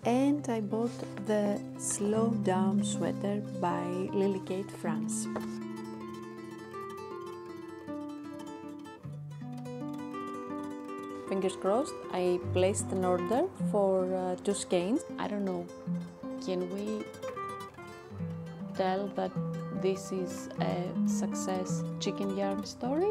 And I bought the Slow Down sweater by Lily Kate France. Fingers crossed, I placed an order for 2 skeins. I don't know, can we tell that this is a success chicken yarn story?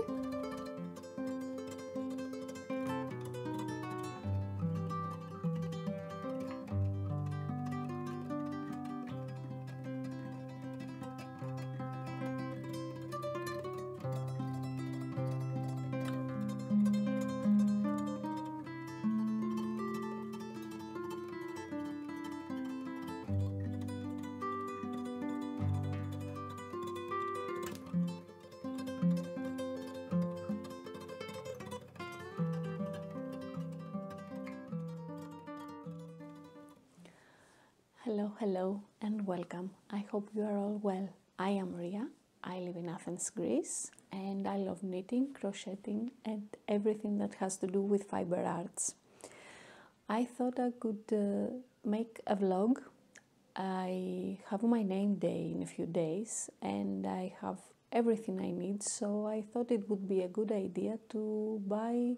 Hello and welcome. I hope you are all well. I am Ria. I live in Athens, Greece, and I love knitting, crocheting and everything that has to do with fiber arts. I thought I could make a vlog. I have my name day in a few days and I have everything I need, so I thought it would be a good idea to buy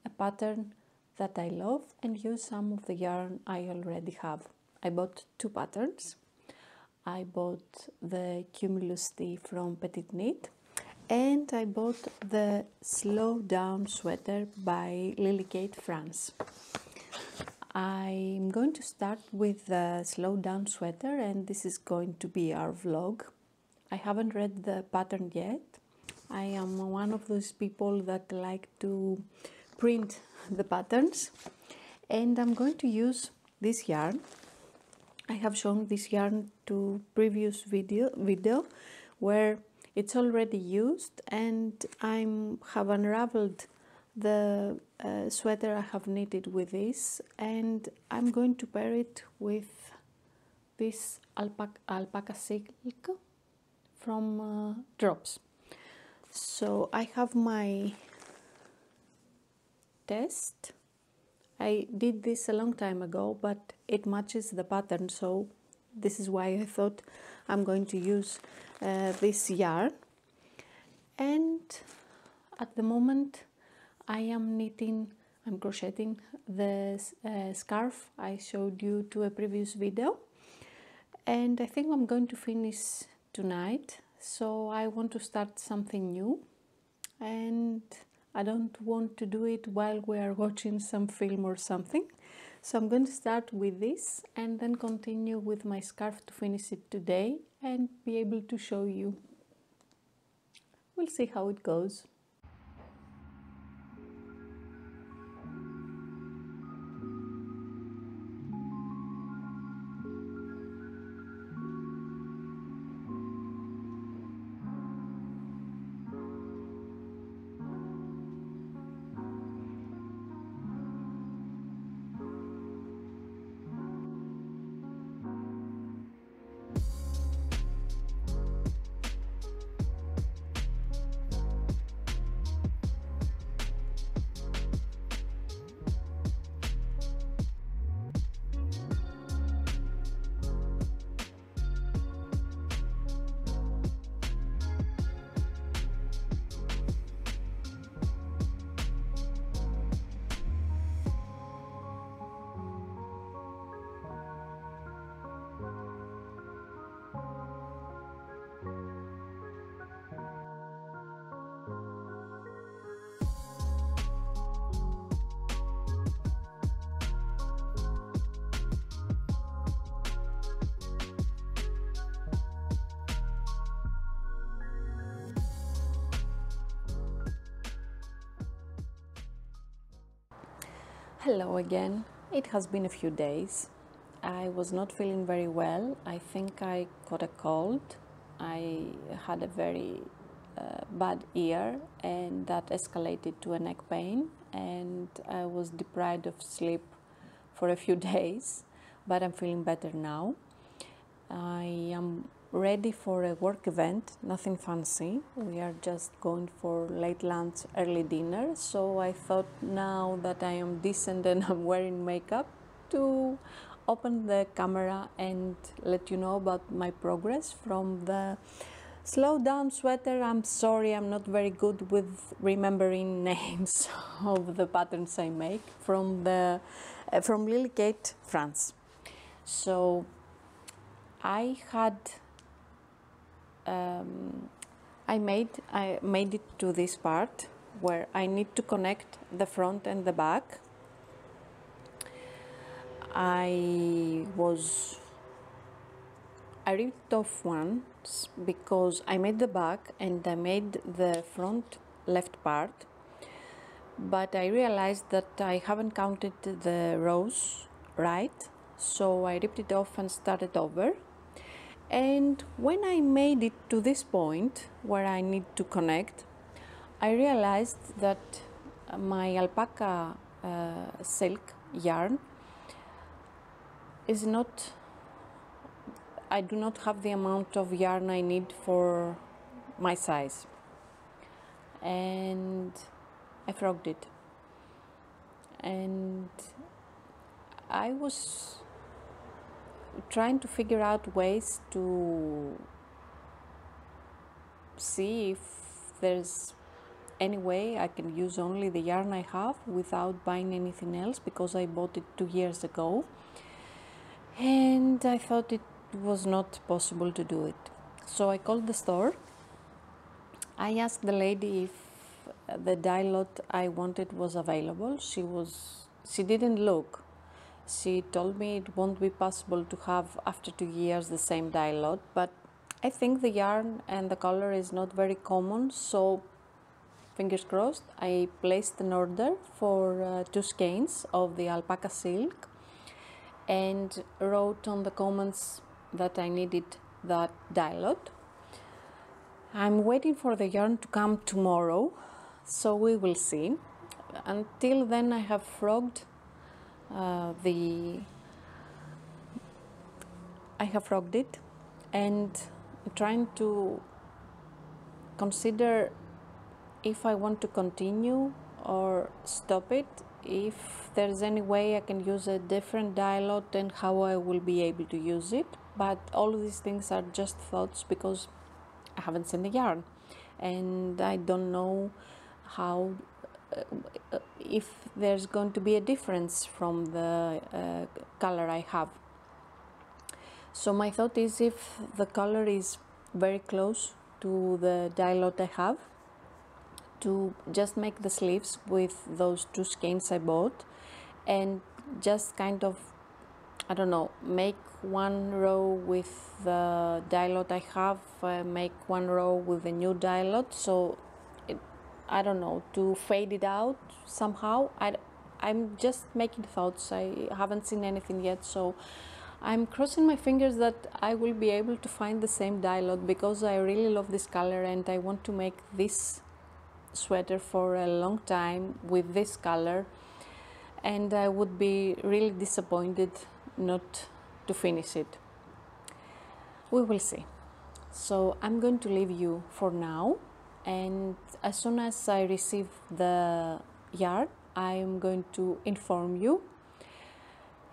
a pattern that I love and use some of the yarn I already have. I bought 2 patterns. I bought the Cumulus Tee from Petite Knit and I bought the Slow Down sweater by Lily Kate France. I'm going to start with the Slow Down sweater and this is going to be our vlog. I haven't read the pattern yet. I am one of those people that like to print the patterns and I'm going to use this yarn. I have shown this yarn to previous video where it's already used and I have unraveled the sweater I have knitted with this, and I'm going to pair it with this alpaca silk from Drops. So I have my test. I did this a long time ago, but it matches the pattern, so this is why I thought I'm going to use this yarn. And at the moment I am crocheting the scarf I showed you to a previous video, and I think I'm going to finish tonight, so I want to start something new and I don't want to do it while we are watching some film or something. So I'm going to start with this and then continue with my scarf to finish it today and be able to show you. We'll see how it goes. Hello again. It has been a few days. I was not feeling very well. I think I caught a cold. I had a very bad ear and that escalated to a neck pain, and I was deprived of sleep for a few days, but I'm feeling better now. I am ready for a work event, nothing fancy. We are just going for late lunch, early dinner, so I thought now that I am decent and I'm wearing makeup to open the camera and let you know about my progress from the slow down sweater. I'm sorry, I'm not very good with remembering names of the patterns I make from from Lily Kate, France. So I had I made it to this part where I need to connect the front and the back. I ripped off once because I made the back and I made the front left part, but I realized that I haven't counted the rows right, so I ripped it off and started over. And when I made it to this point where I need to connect, I realized that my alpaca silk yarn is not, I do not have the amount of yarn I need for my size, and I frogged it. And I was trying to figure out ways to see if there's any way I can use only the yarn I have without buying anything else, because I bought it 2 years ago and I thought it was not possible to do it. So I called the store. I asked the lady if the dye lot I wanted was available. She didn't look. She told me it won't be possible to have after 2 years the same dye lot, but I think the yarn and the color is not very common, so fingers crossed. I placed an order for 2 skeins of the alpaca silk and wrote on the comments that I needed that dye lot. I'm waiting for the yarn to come tomorrow, so we will see. Until then I have frogged it, and I'm trying to consider if I want to continue or stop it, if there's any way I can use a different dye lot and how I will be able to use it. But all of these things are just thoughts because I haven't seen the yarn and I don't know how if there's going to be a difference from the color I have. So my thought is, if the color is very close to the dye lot I have, to just make the sleeves with those 2 skeins I bought and just kind of, I don't know, make 1 row with the dye lot I have, make 1 row with the new dye lot, so I don't know, to fade it out somehow. I'm just making thoughts. I haven't seen anything yet, so I'm crossing my fingers that I will be able to find the same dye lot, because I really love this color and I want to make this sweater for a long time with this color, and I would be really disappointed not to finish it. We will see. So I'm going to leave you for now, and as soon as I receive the yarn I am going to inform you,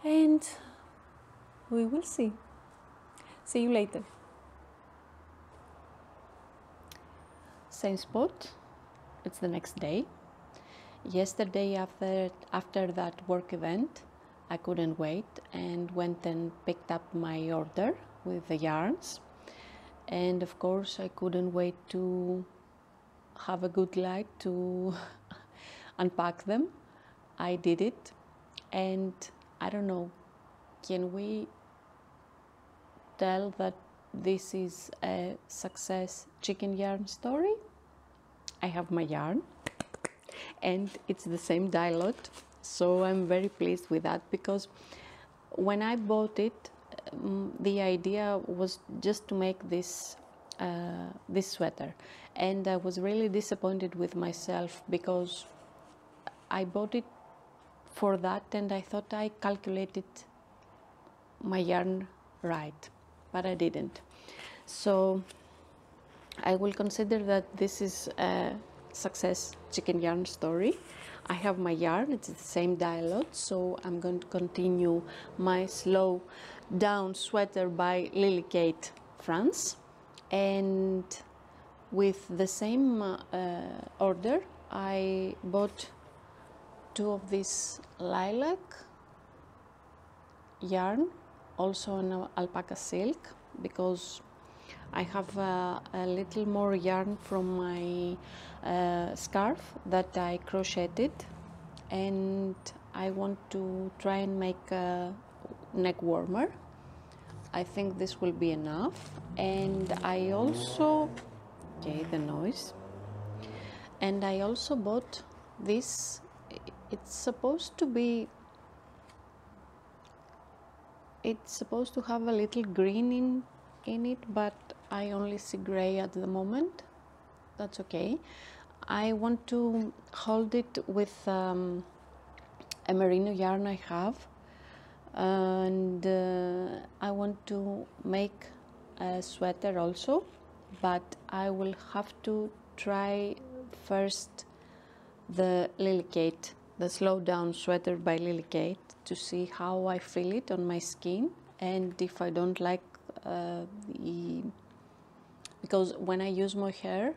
and we will see. See you later. Same spot. It's the next day. Yesterday after that work event, I couldn't wait and went and picked up my order with the yarns. And of course I couldn't wait to have a good light to unpack them. I did it, and I don't know, can we tell that this is a success chicken yarn story? I have my yarn and it's the same dye lot, so I'm very pleased with that, because when I bought it, the idea was just to make this sweater, and I was really disappointed with myself because I bought it for that and I thought I calculated my yarn right, but I didn't. So I will consider that this is a success chicken yarn story. I have my yarn, it's the same dialogue, so I'm going to continue my slow down sweater by Lily Kate France, and with the same order I bought 2 of this lilac yarn, also an alpaca silk, because I have a little more yarn from my scarf that I crocheted, and I want to try and make a neck warmer. I think this will be enough. And I also, okay, the noise, and I also bought this. It's supposed to be, it's supposed to have a little green in it, but I only see gray at the moment. That's okay. I want to hold it with a merino yarn I have, and I want to make a sweater also, but I will have to try first the Lily Kate, the slow down sweater by Lily Kate, to see how I feel it on my skin, and if I don't like because when I use my hair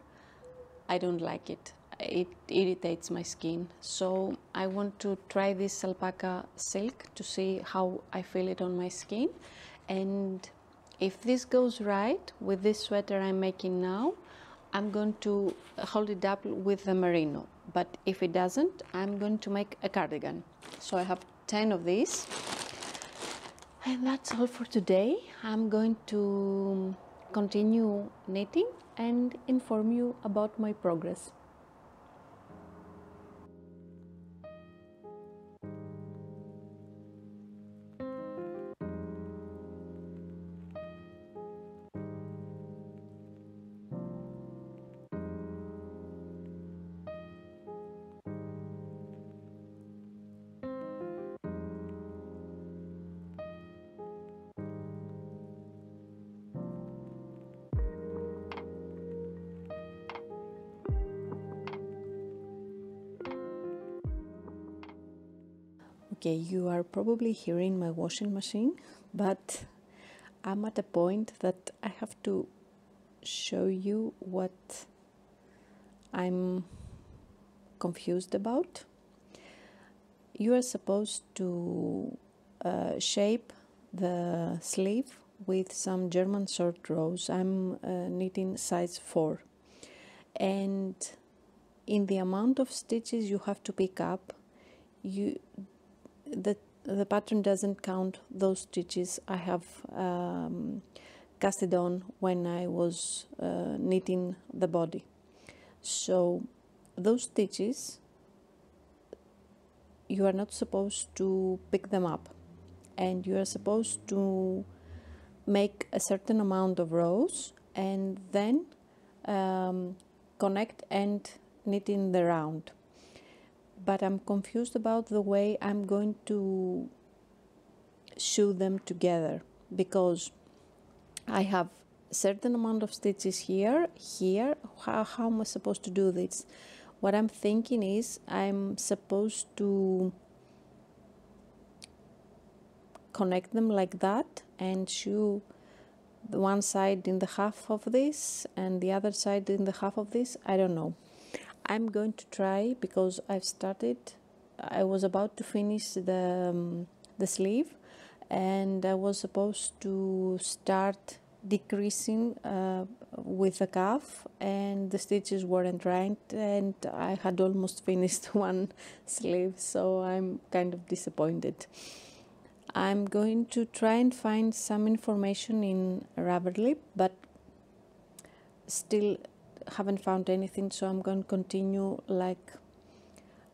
I don't like it. It irritates my skin. So I want to try this alpaca silk to see how I feel it on my skin, and if this goes right with this sweater I'm making now, I'm going to hold it up with the merino, but if it doesn't, I'm going to make a cardigan. So I have 10 of these, and that's all for today. I'm going to continue knitting and inform you about my progress. Okay, you are probably hearing my washing machine, but I'm at a point that I have to show you what I'm confused about. You are supposed to shape the sleeve with some German short rows. I'm knitting size 4, and in the amount of stitches you have to pick up, the pattern doesn't count those stitches I have casted on when I was knitting the body. So those stitches, you are not supposed to pick them up, and you are supposed to make a certain amount of rows and then connect and knit in the round. But I'm confused about the way I'm going to sew them together, because I have a certain amount of stitches here. How am I supposed to do this? What I'm thinking is I'm supposed to connect them like that and sew the one side in the half of this and the other side in the half of this. I don't know. I'm going to try, because I've started, I was about to finish the sleeve, and I was supposed to start decreasing with the cuff, and the stitches weren't right, and I had almost finished one sleeve, so I'm kind of disappointed. I'm going to try and find some information in Ravelry, but still haven't found anything, so I'm going to continue like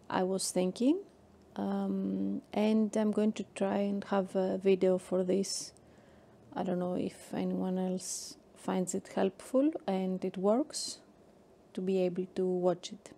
I was thinking, and I'm going to try and have a video for this. I don't know if anyone else finds it helpful and it works, to be able to watch it.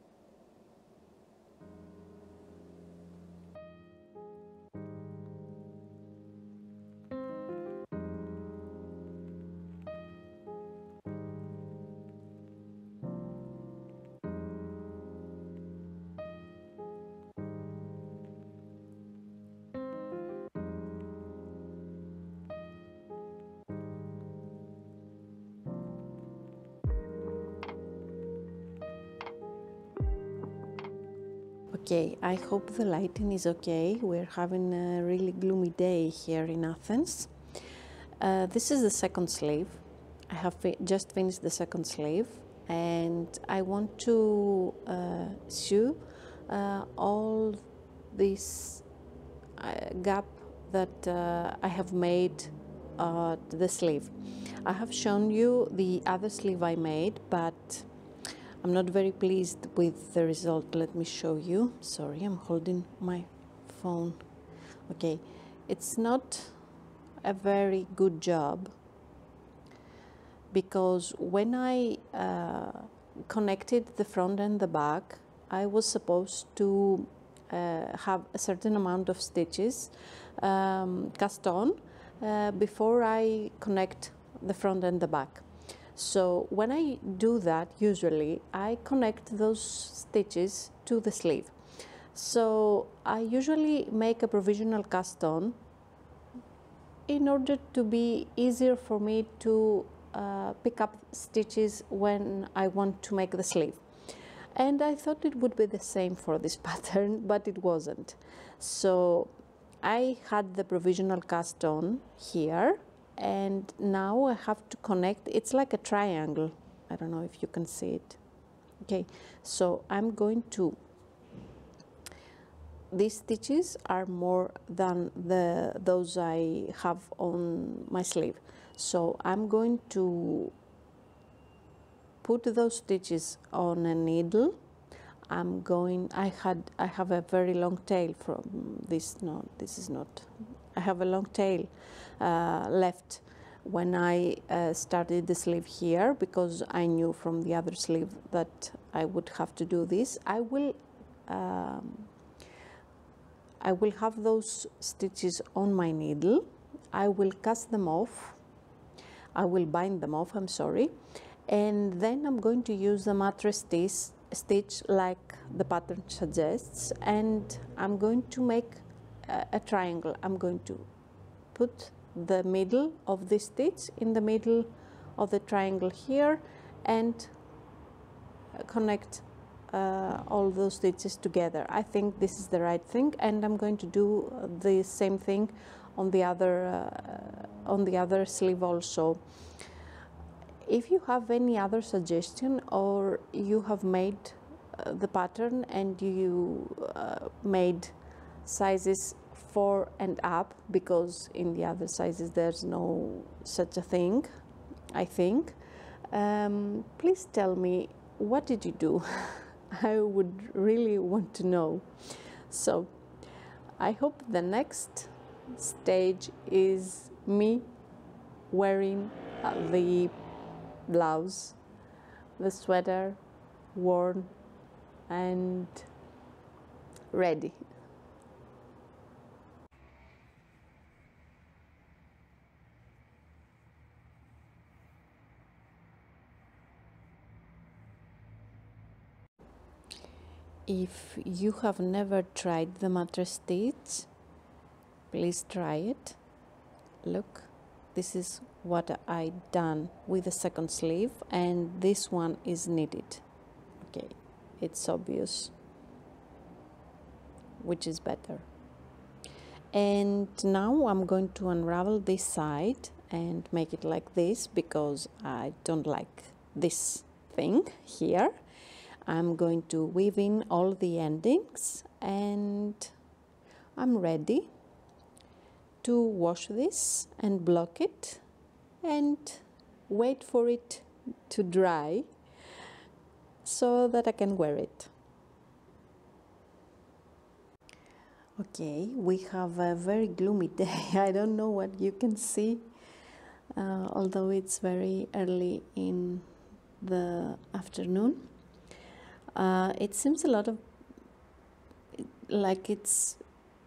Okay, I hope the lighting is okay. We're having a really gloomy day here in Athens. This is the second sleeve. I have just finished the second sleeve, and I want to sew all this gap that I have made the sleeve. I have shown you the other sleeve I made, but I'm not very pleased with the result. Let me show you. Sorry, I'm holding my phone. Okay, it's not a very good job, because when I connected the front and the back, I was supposed to have a certain amount of stitches cast on before I connect the front and the back. So when I do that, usually I connect those stitches to the sleeve. So I usually make a provisional cast on in order to be easier for me to pick up stitches when I want to make the sleeve. And I thought it would be the same for this pattern, but it wasn't. So I had the provisional cast on here, and now I have to connect. It's like a triangle. I don't know if you can see it. Okay, so I'm going to, these stitches are more than those I have on my sleeve. So I'm going to put those stitches on a needle. I have a very long tail from this. No, this is not. I have a long tail left when I started the sleeve here, because I knew from the other sleeve that I would have to do this. I will have those stitches on my needle. I will cast them off. I will bind them off, I'm sorry. And then I'm going to use the mattress stitch like the pattern suggests, and I'm going to make a triangle. I'm going to put the middle of this stitch in the middle of the triangle here and connect all those stitches together. I think this is the right thing, and I'm going to do the same thing on the other sleeve also. If you have any other suggestion, or you have made the pattern and you made sizes 4 and up, because in the other sizes there's no such a thing, I think, please tell me, what did you do? I would really want to know. So I hope the next stage is me wearing the blouse, the sweater worn and ready. If you have never tried the mattress stitch, please try it. Look, this is what I done with the second sleeve, and this one is knitted. Okay, it's obvious which is better. And now I'm going to unravel this side and make it like this, because I don't like this thing here. I'm going to weave in all the endings, and I'm ready to wash this and block it and wait for it to dry so that I can wear it. Okay, we have a very gloomy day. I don't know what you can see, although it's very early in the afternoon. It seems a lot of like it's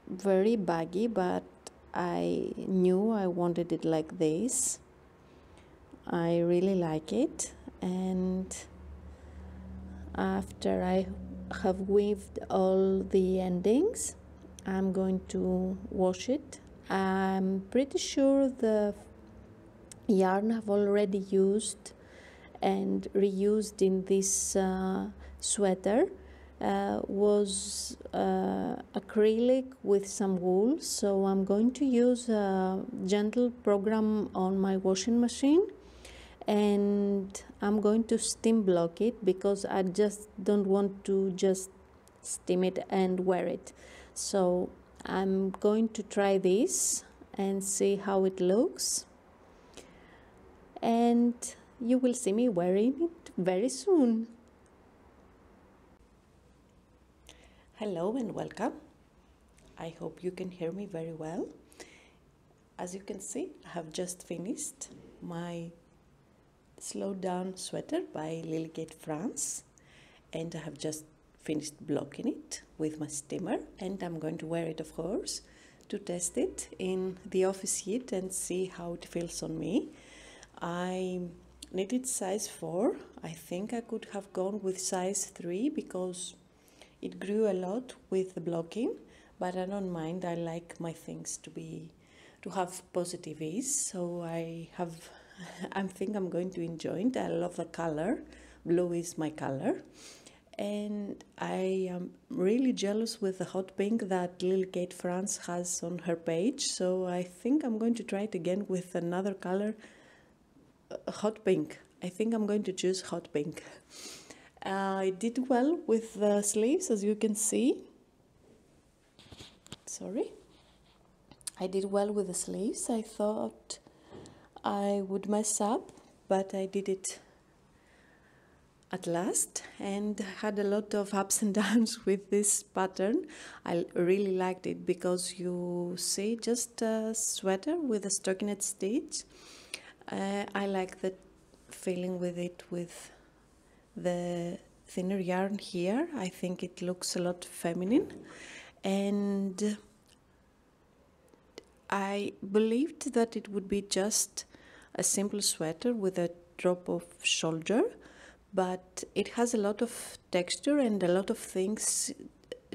very baggy, but I knew I wanted it like this. I really like it, and after I have weaved all the endings, I'm going to wash it. I'm pretty sure the yarn I've already used and reused in this sweater was acrylic with some wool, so I'm going to use a gentle program on my washing machine, and I'm going to steam block it because I just don't want to just steam it and wear it. So I'm going to try this and see how it looks, and you will see me wearing it very soon. Hello and welcome. I hope you can hear me very well. As you can see, I have just finished my Slow Down sweater by Lily Kate France, and I have just finished blocking it with my steamer, and I'm going to wear it, of course, to test it in the office heat and see how it feels on me. I needed size 4. I think I could have gone with size 3 because it grew a lot with the blocking, but I don't mind. I like my things to have positive ease, so I think I'm going to enjoy it. I love the color. Blue is my color. And I am really jealous with the hot pink that Lily Kate France has on her page, so I think I'm going to try it again with another color, hot pink. I think I'm going to choose hot pink. I did well with the sleeves, as you can see. Sorry. I did well with the sleeves. I thought I would mess up, but I did it at last, and had a lot of ups and downs with this pattern. I really liked it because you see just a sweater with a stockinette stitch. I like the feeling with it with the thinner yarn here. I think it looks a lot feminine, and I believed that it would be just a simple sweater with a drop of shoulder, but it has a lot of texture and a lot of things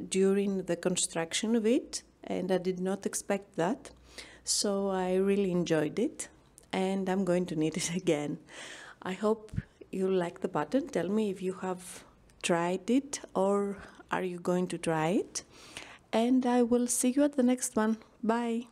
during the construction of it, and I did not expect that, so I really enjoyed it, and I'm going to knit it again. I hope you like the pattern. Tell me if you have tried it or are you going to try it, and I will see you at the next one. Bye.